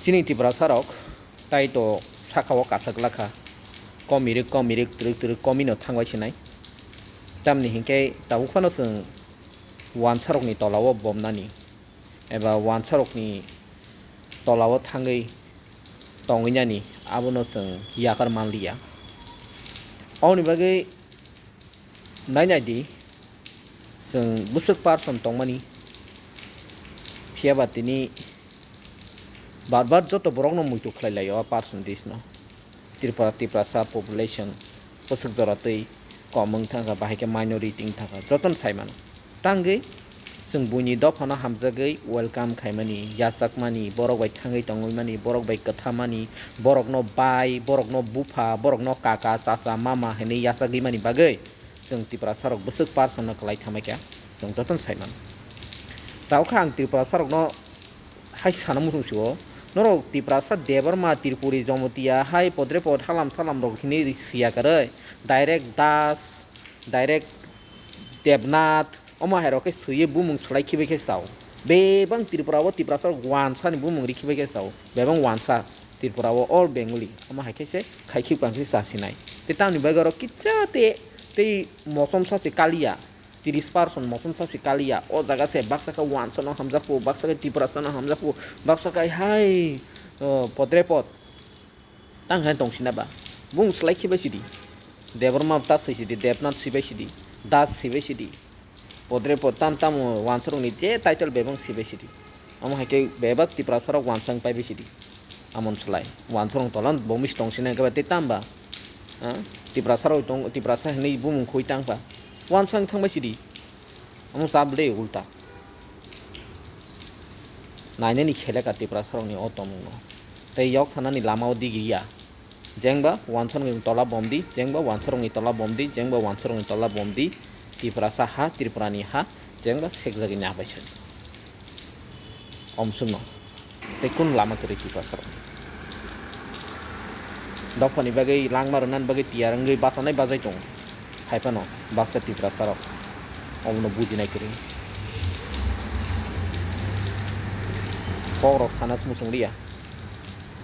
Sini Tripura sarok tai to sakao kasaklaka komirik trik komino thangbai sinai tamni hingke tabukfano sung wan sarokni tolao bomnani eba wan sarokni tolao thangai tongwinani abono sung yakar manliya awni bagai nainai di sung busuk parson tongmani phiaba tini bar joto borokno muito khlailayo person disno Tripura sa population busuk doratei komung thanga bahike minority thanga joton saimano tangai sung buni dofano hamjagai welcome khaimani yasakmani borok bai thangai tongmani borok bai kathamani borokno bai borokno bufa borokno kaka chacha mama hene yasagui mani bagai sung Tripura sarok busuk person klai thamaikya sung joton saimano tawkha ang Tripura sarok no hai sanam musio norok Tripura sa debarma Tripuri jomotia hai podrepot halam salam rok hini siya karai direct das direct devnath oma hero ke suye bumung slai khibe ke saw bebang Tripura sa wansa ni bumung ri khibe ke saw bebang wansa Tripura all bengali oma haike se khaiki pangsi sasinai te tamni bagaro kitcha te mosom sa se kalia 30% mosom sa si kalia o jaga se baksa ka wansa no hamjaku baksa ka Tripura sa no hamjaku baksa ka hai podrepot tang han tong sinaba bung slai khibe sidi debarma ta sidi devnath sibe sidi das sibe sidi podrepot tam wansa roni je title bebang sibe sidi amo haike bebak Tripura sa wansang paibe sidi amon slai wansa rong tolan bomis tong sinai ka te tamba Tripura sa hini bumung khoi tangba wansang thangbai sidi amo sabre ulta nainani khela ka Tripura sarong ni otomung no tei yok sanani lamao digiya jengba wansang ni tola bomdi jengba wansang ni tola bomdi jengba wansang ni tola bomdi Tripura sa ha Tripura ni ha jengba sekjagi nya bai sedi omsum no tei kun lama kari Tripura sarong dopani bagai langmarunan bagai tiarangai basanai bazai tong haipano baksa Tripura sarok omno budinai kiri porok sanas musung dia